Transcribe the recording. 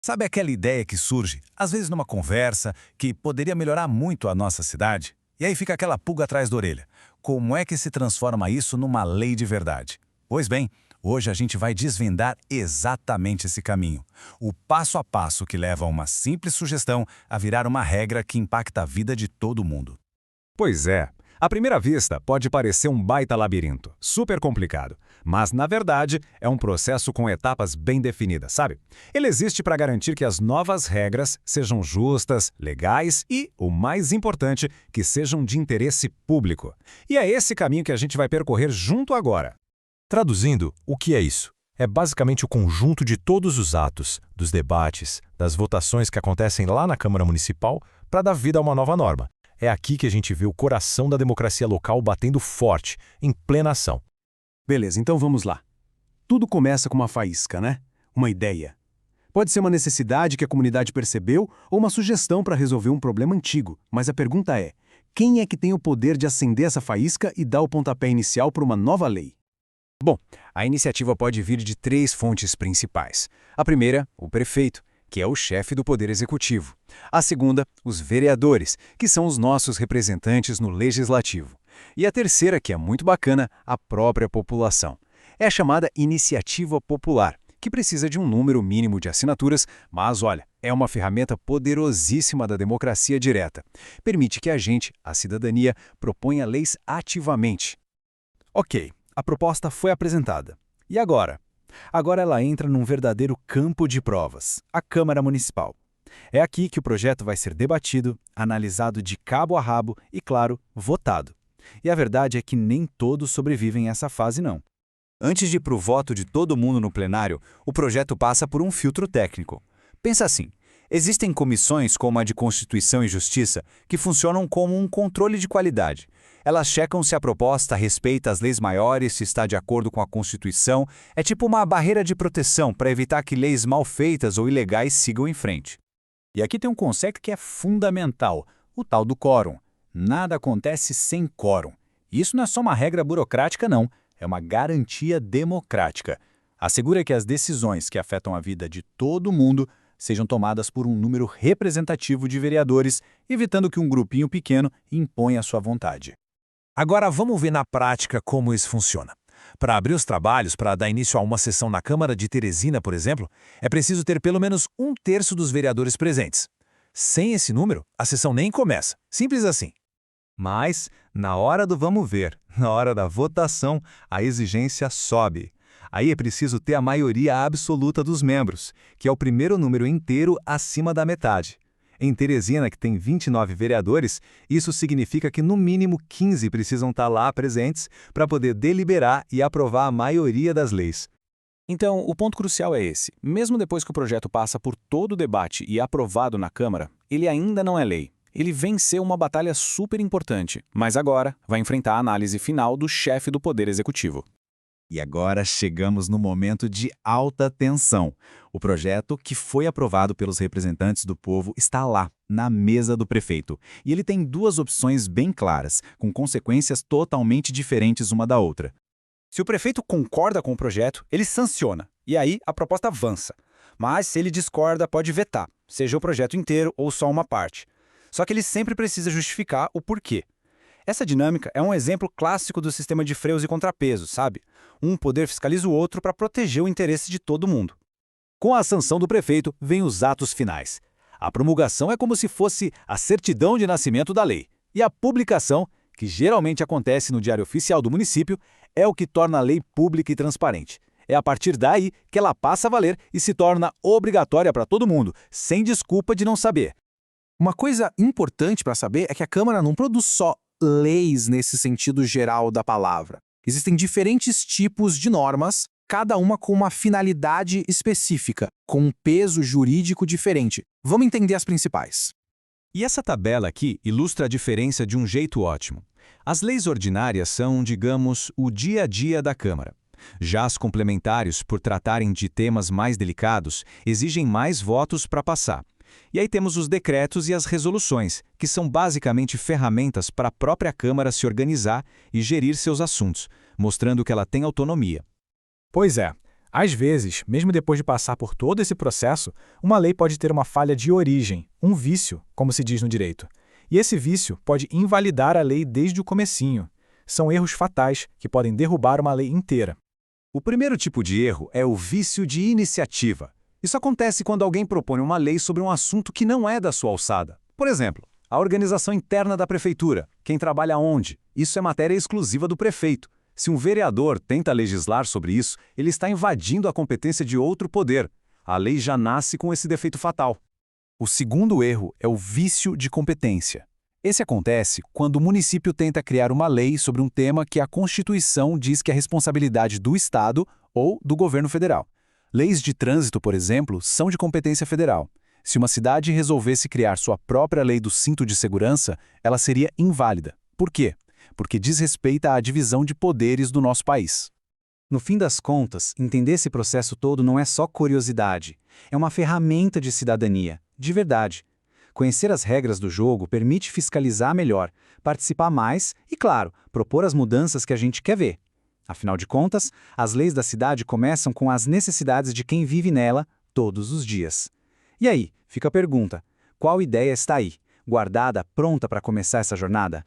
Sabe aquela ideia que surge, às vezes numa conversa, que poderia melhorar muito a nossa cidade? E aí fica aquela pulga atrás da orelha. Como é que se transforma isso numa lei de verdade? Pois bem, hoje a gente vai desvendar exatamente esse caminho. O passo a passo que leva a uma simples sugestão a virar uma regra que impacta a vida de todo mundo. Pois é, à primeira vista pode parecer um baita labirinto, super complicado, mas na verdade é um processo com etapas bem definidas, sabe? Ele existe para garantir que as novas regras sejam justas, legais e, o mais importante, que sejam de interesse público. E é esse caminho que a gente vai percorrer junto agora. Traduzindo, o que é isso? É basicamente o conjunto de todos os atos, dos debates, das votações que acontecem lá na Câmara Municipal para dar vida a uma nova norma. É aqui que a gente vê o coração da democracia local batendo forte, em plena ação. Beleza, então vamos lá. Tudo começa com uma faísca, né? Uma ideia. Pode ser uma necessidade que a comunidade percebeu ou uma sugestão para resolver um problema antigo, mas a pergunta é: quem é que tem o poder de acender essa faísca e dar o pontapé inicial para uma nova lei? Bom, a iniciativa pode vir de três fontes principais. A primeira, o prefeito, que é o chefe do Poder Executivo. A segunda, os vereadores, que são os nossos representantes no Legislativo. E a terceira, que é muito bacana, a própria população. É a chamada Iniciativa Popular, que precisa de um número mínimo de assinaturas, mas olha, é uma ferramenta poderosíssima da democracia direta. Permite que a gente, a cidadania, proponha leis ativamente. Ok, a proposta foi apresentada. E agora? Agora ela entra num verdadeiro campo de provas, a Câmara Municipal. É aqui que o projeto vai ser debatido, analisado de cabo a rabo e, claro, votado. E a verdade é que nem todos sobrevivem a essa fase, não. Antes de ir para o voto de todo mundo no plenário, o projeto passa por um filtro técnico. Pensa assim, existem comissões como a de Constituição e Justiça que funcionam como um controle de qualidade. Elas checam se a proposta respeita as leis maiores, se está de acordo com a Constituição. É tipo uma barreira de proteção para evitar que leis mal feitas ou ilegais sigam em frente. E aqui tem um conceito que é fundamental, o tal do quórum. Nada acontece sem quórum. Isso não é só uma regra burocrática, não. É uma garantia democrática. Assegura que as decisões que afetam a vida de todo mundo sejam tomadas por um número representativo de vereadores, evitando que um grupinho pequeno imponha a sua vontade. Agora vamos ver na prática como isso funciona. Para abrir os trabalhos, para dar início a uma sessão na Câmara de Teresina, por exemplo, é preciso ter pelo menos 1/3 dos vereadores presentes. Sem esse número, a sessão nem começa. Simples assim. Mas, na hora do vamos ver, na hora da votação, a exigência sobe. Aí é preciso ter a maioria absoluta dos membros, que é o primeiro número inteiro acima da metade. Em Teresina, que tem 29 vereadores, isso significa que no mínimo 15 precisam estar lá presentes para poder deliberar e aprovar a maioria das leis. Então, o ponto crucial é esse. Mesmo depois que o projeto passa por todo o debate e é aprovado na Câmara, ele ainda não é lei. Ele venceu uma batalha super importante, mas agora vai enfrentar a análise final do chefe do Poder Executivo. E agora chegamos no momento de alta tensão. O projeto, que foi aprovado pelos representantes do povo, está lá, na mesa do prefeito. E ele tem duas opções bem claras, com consequências totalmente diferentes uma da outra. Se o prefeito concorda com o projeto, ele sanciona, e aí a proposta avança. Mas se ele discorda, pode vetar, seja o projeto inteiro ou só uma parte. Só que ele sempre precisa justificar o porquê. Essa dinâmica é um exemplo clássico do sistema de freios e contrapesos, sabe? Um poder fiscaliza o outro para proteger o interesse de todo mundo. Com a sanção do prefeito, vem os atos finais. A promulgação é como se fosse a certidão de nascimento da lei. E a publicação, que geralmente acontece no Diário Oficial do município, é o que torna a lei pública e transparente. É a partir daí que ela passa a valer e se torna obrigatória para todo mundo, sem desculpa de não saber. Uma coisa importante para saber é que a Câmara não produz só leis nesse sentido geral da palavra. Existem diferentes tipos de normas, cada uma com uma finalidade específica, com um peso jurídico diferente. Vamos entender as principais. E essa tabela aqui ilustra a diferença de um jeito ótimo. As leis ordinárias são, digamos, o dia a dia da Câmara. Já as complementares, por tratarem de temas mais delicados, exigem mais votos para passar. E aí temos os decretos e as resoluções, que são basicamente ferramentas para a própria Câmara se organizar e gerir seus assuntos, mostrando que ela tem autonomia. Pois é, Às vezes, mesmo depois de passar por todo esse processo, uma lei pode ter uma falha de origem, um vício, como se diz no direito. E esse vício pode invalidar a lei desde o comecinho. São erros fatais que podem derrubar uma lei inteira. O primeiro tipo de erro é o vício de iniciativa. Isso acontece quando alguém propõe uma lei sobre um assunto que não é da sua alçada. Por exemplo, a organização interna da prefeitura, quem trabalha onde. Isso é matéria exclusiva do prefeito. Se um vereador tenta legislar sobre isso, ele está invadindo a competência de outro poder. A lei já nasce com esse defeito fatal. O segundo erro é o vício de competência. Esse acontece quando o município tenta criar uma lei sobre um tema que a Constituição diz que é responsabilidade do Estado ou do governo federal. Leis de trânsito, por exemplo, são de competência federal. Se uma cidade resolvesse criar sua própria lei do cinto de segurança, ela seria inválida. Por quê? Porque desrespeita à divisão de poderes do nosso país. No fim das contas, entender esse processo todo não é só curiosidade, é uma ferramenta de cidadania, de verdade. Conhecer as regras do jogo permite fiscalizar melhor, participar mais e, claro, propor as mudanças que a gente quer ver. Afinal de contas, as leis da cidade começam com as necessidades de quem vive nela todos os dias. E aí, fica a pergunta: qual ideia está aí, guardada, pronta para começar essa jornada?